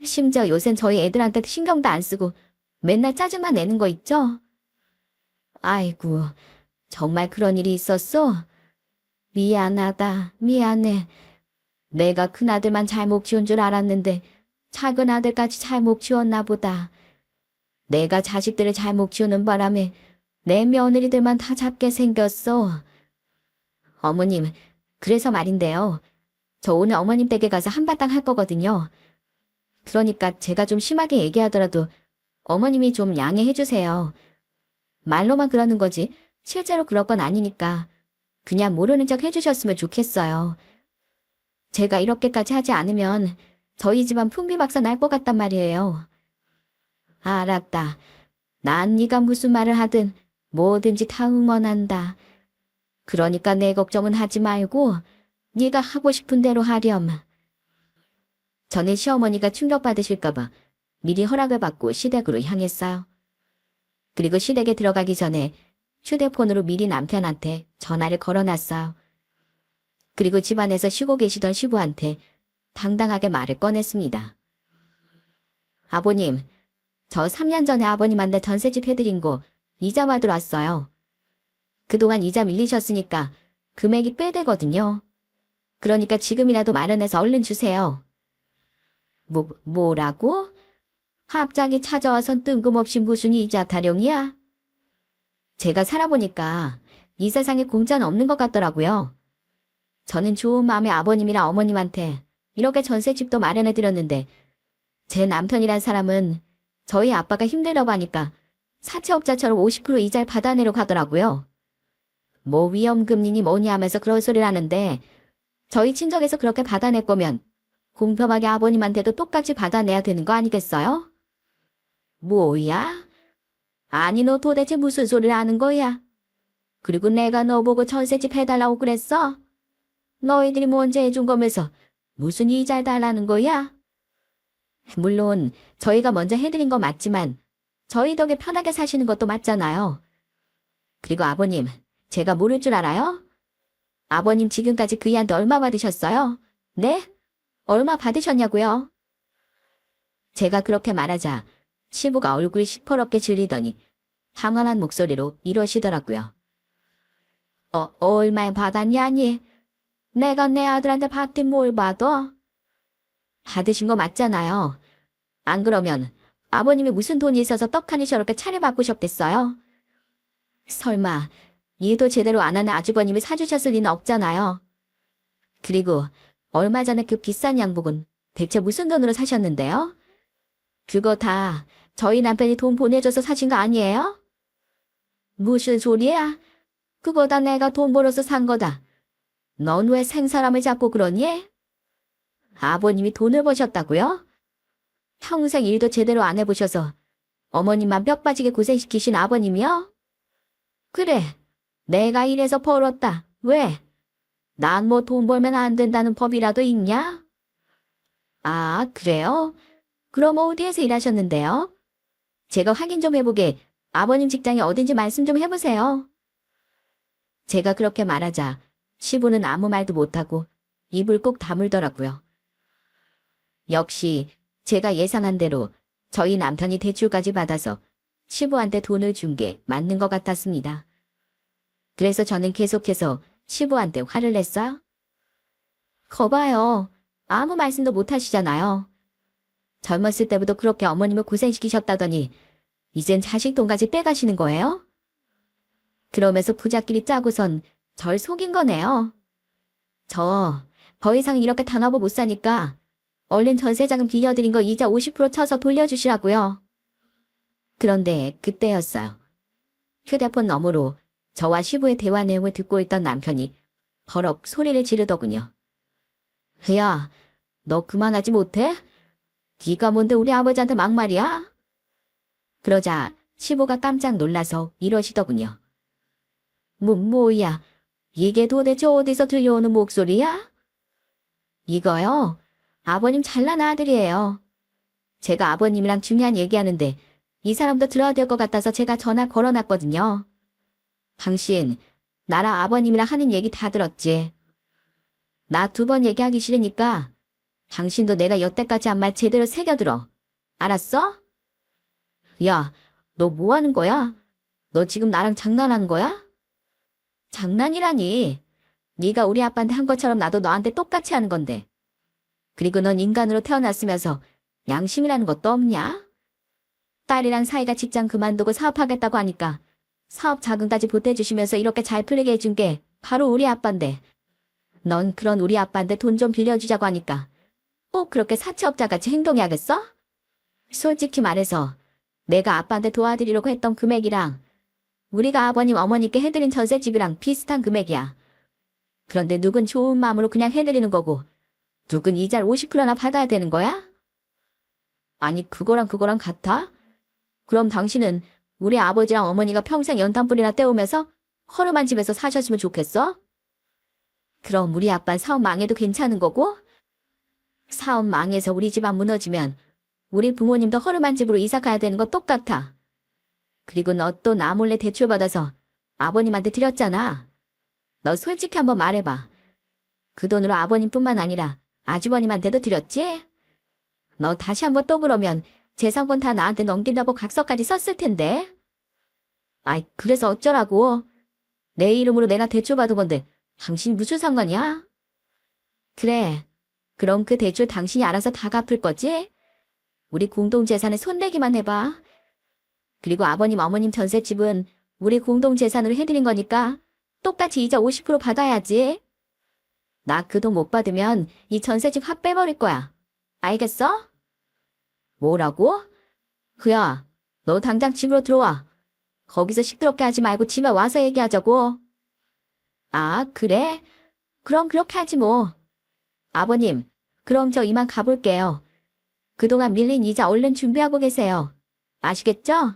심지어 요샌 저희 애들한테 신경도 안 쓰고 맨날 짜증만 내는 거 있죠? 아이고, 정말 그런 일이 있었어? 미안하다, 미안해. 내가 큰아들만 잘못 키운 줄 알았는데 작은 아들까지 잘못 키웠나 보다. 내가 자식들을 잘못 키우는 바람에 내 며느리들만 다 잡게 생겼어. 어머님, 그래서 말인데요. 저 오늘 어머님 댁에 가서 한바탕 할 거거든요. 그러니까 제가 좀 심하게 얘기하더라도 어머님이 좀 양해해 주세요. 말로만 그러는 거지 실제로 그럴 건 아니니까 그냥 모르는 척 해주셨으면 좋겠어요. 제가 이렇게까지 하지 않으면 저희 집안 풍비박산 날 것 같단 말이에요. 알았다. 난 네가 무슨 말을 하든 뭐든지 다 응원한다. 그러니까 내 걱정은 하지 말고 네가 하고 싶은 대로 하렴. 저는 시어머니가 충격받으실까봐 미리 허락을 받고 시댁으로 향했어요. 그리고 시댁에 들어가기 전에 휴대폰으로 미리 남편한테 전화를 걸어놨어요. 그리고 집안에서 쉬고 계시던 시부한테 당당하게 말을 꺼냈습니다. 아버님, 저 3년 전에 아버님한테 전셋집 해드린 거 이자 받으러 왔어요. 그동안 이자 밀리셨으니까 금액이 꽤 되거든요. 그러니까 지금이라도 마련해서 얼른 주세요. 뭐라고? 갑자기 찾아와선 뜬금없이 무슨 이자 타령이야? 제가 살아보니까 이 세상에 공짜는 없는 것 같더라고요. 저는 좋은 마음에 아버님이랑 어머님한테 이렇게 전셋집도 마련해드렸는데 제 남편이란 사람은 저희 아빠가 힘들다고 하니까 사채업자처럼 50% 이자를 받아내려고 하더라고요. 뭐 위험금리니 뭐니 하면서 그런 소리를 하는데 저희 친정에서 그렇게 받아낼 거면 공평하게 아버님한테도 똑같이 받아내야 되는 거 아니겠어요? 뭐야? 아니 너 도대체 무슨 소리를 하는 거야? 그리고 내가 너 보고 전셋집 해달라고 그랬어? 너희들이 먼저 해준 거면서 무슨 이자를 달라는 거야? 물론 저희가 먼저 해드린 거 맞지만 저희 덕에 편하게 사시는 것도 맞잖아요. 그리고 아버님, 제가 모를 줄 알아요? 아버님 지금까지 그이한테 얼마 받으셨어요? 네? 얼마 받으셨냐고요? 제가 그렇게 말하자 시부가 얼굴이 시퍼렇게 질리더니 황홀한 목소리로 이러시더라고요. 얼마에 받았냐니? 내가 내 아들한테 받긴 뭘 받아? 받으신 거 맞잖아요. 안 그러면 아버님이 무슨 돈이 있어서 떡하니 저렇게 차려바꾸셨겠어요? 설마 일도 제대로 안 하는 아주버님이 사주셨을 리는 없잖아요. 그리고 얼마 전에 그 비싼 양복은 대체 무슨 돈으로 사셨는데요? 그거 다 저희 남편이 돈 보내줘서 사신 거 아니에요? 무슨 소리야? 그거 다 내가 돈 벌어서 산 거다. 넌 왜 생사람을 잡고 그러니? 아버님이 돈을 버셨다고요? 평생 일도 제대로 안 해보셔서 어머님만 뼈 빠지게 고생시키신 아버님이요? 그래, 내가 일해서 벌었다. 왜? 난 뭐 돈 벌면 안 된다는 법이라도 있냐? 아, 그래요? 그럼 어디에서 일하셨는데요? 제가 확인 좀 해보게 아버님 직장이 어딘지 말씀 좀 해보세요. 제가 그렇게 말하자 시부는 아무 말도 못하고 입을 꼭 다물더라고요. 역시 제가 예상한 대로 저희 남편이 대출까지 받아서 시부한테 돈을 준 게 맞는 것 같았습니다. 그래서 저는 계속해서 시부한테 화를 냈어요. 거봐요. 아무 말씀도 못 하시잖아요. 젊었을 때부터 그렇게 어머님을 고생시키셨다더니 이젠 자식 돈까지 떼가시는 거예요? 그러면서 부자끼리 짜고선 절 속인 거네요. 저 더 이상 이렇게 단어버 못 사니까 얼른 전세자금 빌려드린 거 이자 50% 쳐서 돌려주시라고요. 그런데 그때였어요. 휴대폰 너머로 저와 시부의 대화 내용을 듣고 있던 남편이 버럭 소리를 지르더군요. 야, 너 그만하지 못해? 네가 뭔데 우리 아버지한테 막말이야? 그러자 시부가 깜짝 놀라서 이러시더군요. 뭐야? 이게 도대체 어디서 들려오는 목소리야? 이거요? 아버님 잘난 아들이에요. 제가 아버님이랑 중요한 얘기하는데 이 사람도 들어야 될 것 같아서 제가 전화 걸어놨거든요. 당신, 나랑 아버님이랑 하는 얘기 다 들었지? 나 2번 얘기하기 싫으니까 당신도 내가 여태까지 한 말 제대로 새겨들어. 알았어? 야, 너 뭐 하는 거야? 너 지금 나랑 장난하는 거야? 장난이라니. 네가 우리 아빠한테 한 것처럼 나도 너한테 똑같이 하는 건데. 그리고 넌 인간으로 태어났으면서 양심이라는 것도 없냐? 딸이랑 사이가 직장 그만두고 사업하겠다고 하니까 사업 자금까지 보태주시면서 이렇게 잘 풀리게 해준 게 바로 우리 아빠인데. 넌 그런 우리 아빠한테 돈 좀 빌려주자고 하니까 꼭 그렇게 사채업자같이 행동해야겠어? 솔직히 말해서 내가 아빠한테 도와드리려고 했던 금액이랑 우리가 아버님 어머니께 해드린 전셋집이랑 비슷한 금액이야. 그런데 누군 좋은 마음으로 그냥 해드리는 거고 누군 이자를 50%나 받아야 되는 거야? 아니 그거랑 같아? 그럼 당신은 우리 아버지랑 어머니가 평생 연탄불이나 때우면서 허름한 집에서 사셨으면 좋겠어? 그럼 우리 아빠 사업 망해도 괜찮은 거고? 사업 망해서 우리 집안 무너지면 우리 부모님도 허름한 집으로 이사 가야 되는 거 똑같아. 그리고 너 또 나 몰래 대출받아서 아버님한테 드렸잖아. 너 솔직히 한번 말해봐. 그 돈으로 아버님뿐만 아니라 아주버님한테도 드렸지? 너 다시 한번 또 그러면 재산권 다 나한테 넘긴다고 각서까지 썼을 텐데. 아이, 그래서 어쩌라고. 내 이름으로 내가 대출받은 건데 당신 무슨 상관이야? 그래. 그럼 그 대출 당신이 알아서 다 갚을 거지? 우리 공동재산에 손 대기만 해봐. 그리고 아버님, 어머님 전셋집은 우리 공동재산으로 해드린 거니까 똑같이 이자 50% 받아야지. 나 그 돈 못 받으면 이 전셋집 확 빼버릴 거야. 알겠어? 뭐라고? 그야, 너 당장 집으로 들어와. 거기서 시끄럽게 하지 말고 집에 와서 얘기하자고. 아, 그래? 그럼 그렇게 하지 뭐. 아버님, 그럼 저 이만 가볼게요. 그동안 밀린 이자 얼른 준비하고 계세요. 아시겠죠?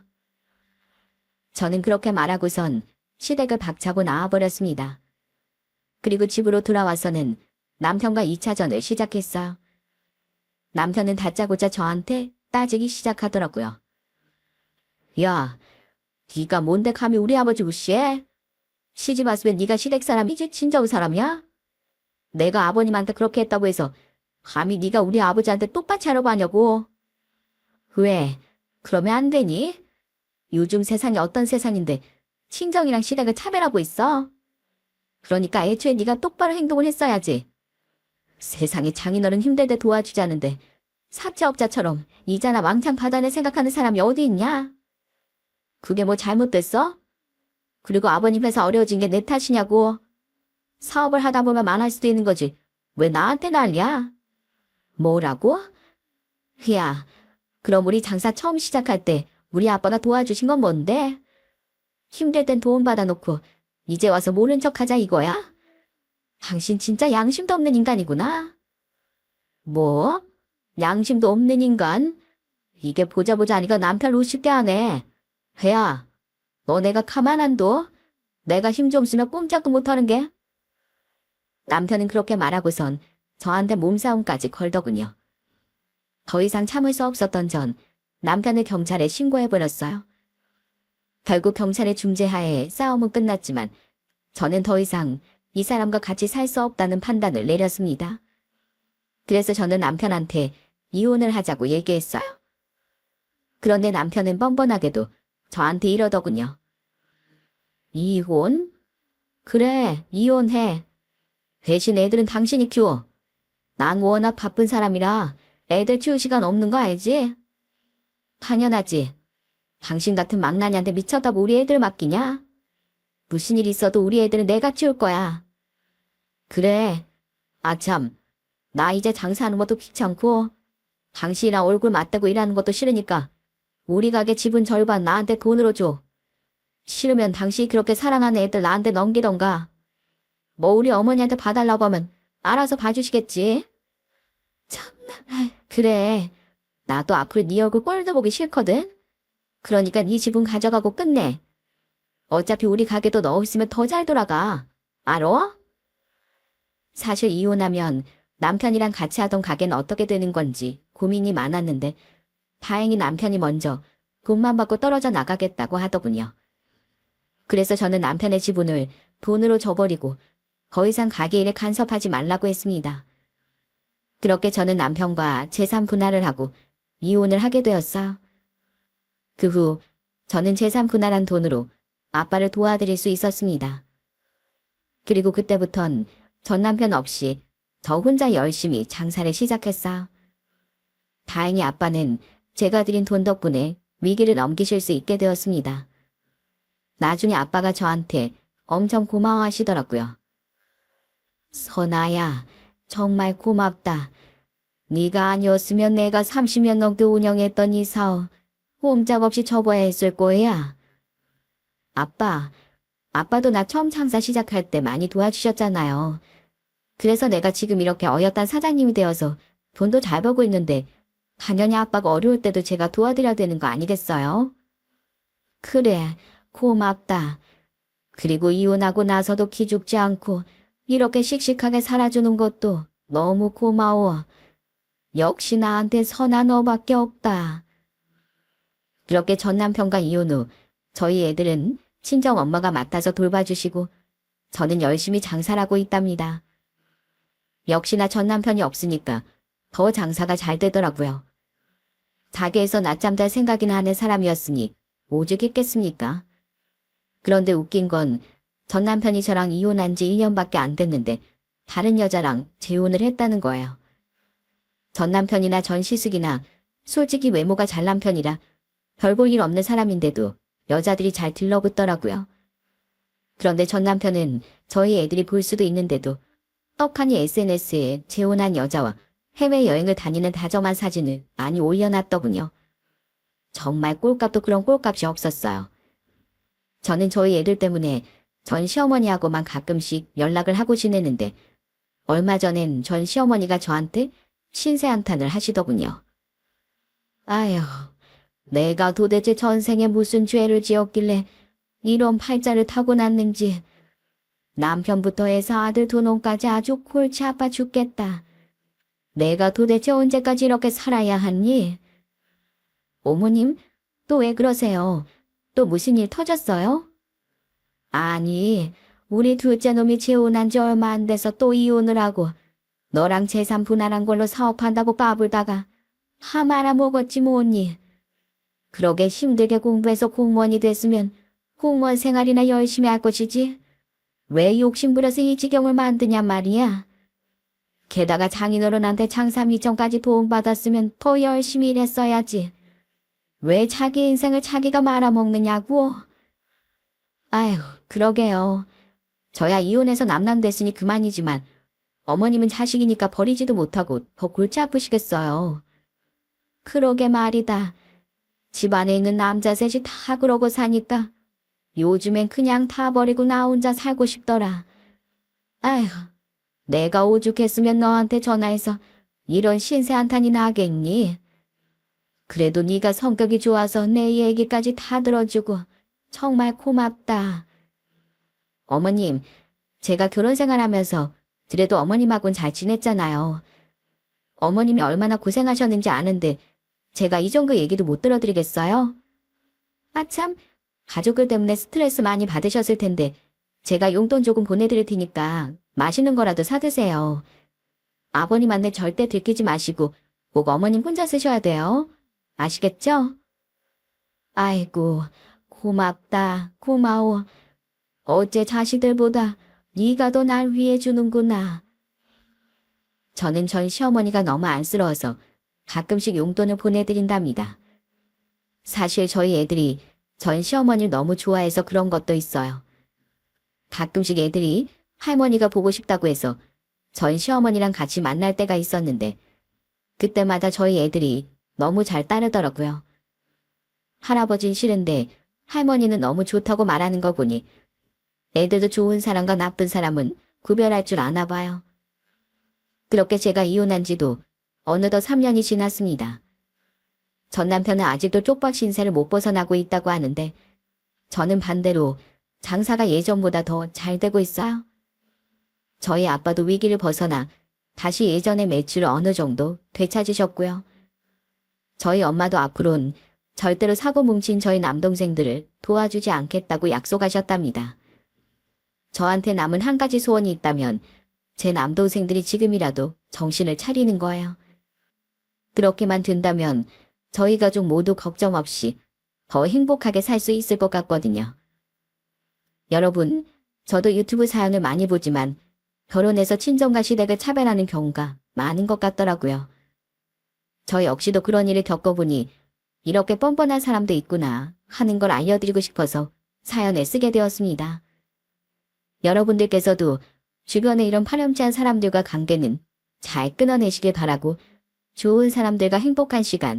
저는 그렇게 말하고선 시댁을 박차고 나와버렸습니다. 그리고 집으로 돌아와서는 남편과 2차전을 시작했어요. 남편은 다짜고짜 저한테 따지기 시작하더라고요. 야, 네가 뭔데 감히 우리 아버지 무시해? 시집 왔으면 네가 시댁 사람이지 친정 사람이야? 내가 아버님한테 그렇게 했다고 해서 감히 네가 우리 아버지한테 똑같이 하려고 하냐고. 왜? 그러면 안 되니? 요즘 세상이 어떤 세상인데 친정이랑 시댁을 차별하고 있어? 그러니까 애초에 네가 똑바로 행동을 했어야지. 세상에 장인어른 힘들 때 도와주자는데 사채업자처럼 이자나 왕창 받아낼 생각하는 사람이 어디 있냐? 그게 뭐 잘못됐어? 그리고 아버님 회사 어려워진 게 내 탓이냐고. 사업을 하다 보면 망할 수도 있는 거지. 왜 나한테 난리야? 뭐라고? 야, 그럼 우리 장사 처음 시작할 때 우리 아빠가 도와주신 건 뭔데? 힘들 땐 도움 받아놓고 이제 와서 모른 척 하자 이거야? 당신 진짜 양심도 없는 인간이구나. 뭐? 양심도 없는 인간? 이게 보자 하니까 남편 50대 하네. 회야, 너 내가 가만 안 둬? 내가 힘 좀 쓰면 꼼짝도 못하는 게? 남편은 그렇게 말하고선 저한테 몸싸움까지 걸더군요. 더 이상 참을 수 없었던 전 남편을 경찰에 신고해버렸어요. 결국 경찰의 중재하에 싸움은 끝났지만 저는 더 이상 이 사람과 같이 살 수 없다는 판단을 내렸습니다. 그래서 저는 남편한테 이혼을 하자고 얘기했어요. 그런데 남편은 뻔뻔하게도 저한테 이러더군요. 이혼? 그래, 이혼해. 대신 애들은 당신이 키워. 난 워낙 바쁜 사람이라 애들 키울 시간 없는 거 알지? 당연하지. 당신 같은 망나니한테 미쳤다고 우리 애들 맡기냐? 무슨 일 있어도 우리 애들은 내가 키울 거야. 그래. 아참, 나 이제 장사하는 것도 귀찮고 당신이랑 얼굴 맞대고 일하는 것도 싫으니까 우리 가게 지분 절반 나한테 돈으로 줘. 싫으면 당신이 그렇게 사랑하는 애들 나한테 넘기던가. 뭐 우리 어머니한테 봐달라고 하면 알아서 봐주시겠지. 참나. 그래. 나도 앞으로 네 얼굴 꼴도 보기 싫거든. 그러니까 네 지분 가져가고 끝내. 어차피 우리 가게도 너 있으면 더 잘 돌아가. 알어? 사실 이혼하면 남편이랑 같이 하던 가게는 어떻게 되는 건지 고민이 많았는데 다행히 남편이 먼저 돈만 받고 떨어져 나가겠다고 하더군요. 그래서 저는 남편의 지분을 돈으로 줘버리고 더 이상 가게 일에 간섭하지 말라고 했습니다. 그렇게 저는 남편과 재산 분할을 하고 이혼을 하게 되었어요. 그 후 저는 재산 분할한 돈으로 아빠를 도와드릴 수 있었습니다. 그리고 그때부턴 전 남편 없이 저 혼자 열심히 장사를 시작했어요. 다행히 아빠는 제가 드린 돈 덕분에 위기를 넘기실 수 있게 되었습니다. 나중에 아빠가 저한테 엄청 고마워하시더라고요. 선아야, 정말 고맙다. 네가 아니었으면 내가 30년 넘게 운영했던 이 사업 꼼짝없이 접어야 했을 거야. 아빠도 나 처음 장사 시작할 때 많이 도와주셨잖아요. 그래서 내가 지금 이렇게 어엿한 사장님이 되어서 돈도 잘 벌고 있는데 당연히 아빠가 어려울 때도 제가 도와드려야 되는 거 아니겠어요? 그래, 고맙다. 그리고 이혼하고 나서도 기죽지 않고 이렇게 씩씩하게 살아주는 것도 너무 고마워. 역시 나한테 선한 너밖에 없다. 그렇게 전 남편과 이혼 후 저희 애들은 친정 엄마가 맡아서 돌봐주시고 저는 열심히 장사를 하고 있답니다. 역시나 전 남편이 없으니까 더 장사가 잘 되더라고요. 가게에서 낮잠 잘 생각이나 하는 사람이었으니 오죽 했겠습니까? 그런데 웃긴 건 전 남편이 저랑 이혼한 지 1년밖에 안 됐는데 다른 여자랑 재혼을 했다는 거예요. 전 남편이나 전 시숙이나 솔직히 외모가 잘난 편이라 별 볼 일 없는 사람인데도 여자들이 잘 들러붙더라고요. 그런데 전 남편은 저희 애들이 볼 수도 있는데도 떡하니 SNS에 재혼한 여자와 해외여행을 다니는 다정한 사진을 많이 올려놨더군요. 정말 꼴값도 그런 꼴값이 없었어요. 저는 저희 애들 때문에 전 시어머니하고만 가끔씩 연락을 하고 지내는데 얼마 전엔 전 시어머니가 저한테 신세 한탄을 하시더군요. 아휴, 내가 도대체 전생에 무슨 죄를 지었길래 이런 팔자를 타고났는지. 남편부터 해서 아들 두 놈까지 아주 골치 아파 죽겠다. 내가 도대체 언제까지 이렇게 살아야 하니? 어머님, 또 왜 그러세요? 또 무슨 일 터졌어요? 아니, 우리 둘째 놈이 재혼한 지 얼마 안 돼서 또 이혼을 하고 너랑 재산 분할한 걸로 사업한다고 까불다가 다 말아먹었지 뭐니. 그러게 힘들게 공부해서 공무원이 됐으면 공무원 생활이나 열심히 할 것이지. 왜 욕심부려서 이 지경을 만드냐 말이야. 게다가 장인어른한테 장삼 이전까지 도움받았으면 더 열심히 일했어야지. 왜 자기 인생을 자기가 말아먹느냐고. 아휴, 그러게요. 저야 이혼해서 남남됐으니 그만이지만 어머님은 자식이니까 버리지도 못하고 더 골치 아프시겠어요. 그러게 말이다. 집안에 있는 남자 셋이 다 그러고 사니까 요즘엔 그냥 다 버리고 나 혼자 살고 싶더라. 아휴, 내가 오죽했으면 너한테 전화해서 이런 신세 한탄이나 하겠니? 그래도 네가 성격이 좋아서 내 얘기까지 다 들어주고 정말 고맙다. 어머님, 제가 결혼 생활하면서 그래도 어머님하고는 잘 지냈잖아요. 어머님이 얼마나 고생하셨는지 아는데 제가 이 정도 얘기도 못 들어드리겠어요? 아참, 가족들 때문에 스트레스 많이 받으셨을 텐데 제가 용돈 조금 보내드릴 테니까 맛있는 거라도 사드세요. 아버님한테 절대 들키지 마시고 꼭 어머님 혼자 쓰셔야 돼요. 아시겠죠? 아이고, 고맙다, 고마워. 어째 자식들보다 네가 더 날 위해주는구나. 저는 전 시어머니가 너무 안쓰러워서 가끔씩 용돈을 보내드린답니다. 사실 저희 애들이 전 시어머니를 너무 좋아해서 그런 것도 있어요. 가끔씩 애들이 할머니가 보고 싶다고 해서 전 시어머니랑 같이 만날 때가 있었는데 그때마다 저희 애들이 너무 잘 따르더라고요. 할아버진 싫은데 할머니는 너무 좋다고 말하는 거 보니 애들도 좋은 사람과 나쁜 사람은 구별할 줄 아나 봐요. 그렇게 제가 이혼한 지도 어느덧 3년이 지났습니다. 전 남편은 아직도 쪽박 신세를 못 벗어나고 있다고 하는데 저는 반대로 장사가 예전보다 더 잘 되고 있어요. 저희 아빠도 위기를 벗어나 다시 예전의 매출을 어느 정도 되찾으셨고요. 저희 엄마도 앞으로는 절대로 사고 뭉친 저희 남동생들을 도와주지 않겠다고 약속하셨답니다. 저한테 남은 한 가지 소원이 있다면 제 남동생들이 지금이라도 정신을 차리는 거예요. 그렇게만 된다면 저희 가족 모두 걱정 없이 더 행복하게 살 수 있을 것 같거든요. 여러분, 저도 유튜브 사연을 많이 보지만 결혼해서 친정과 시댁을 차별하는 경우가 많은 것 같더라고요. 저 역시도 그런 일을 겪어보니 이렇게 뻔뻔한 사람도 있구나 하는 걸 알려드리고 싶어서 사연을 쓰게 되었습니다. 여러분들께서도 주변에 이런 파렴치한 사람들과 관계는 잘 끊어내시길 바라고 좋은 사람들과 행복한 시간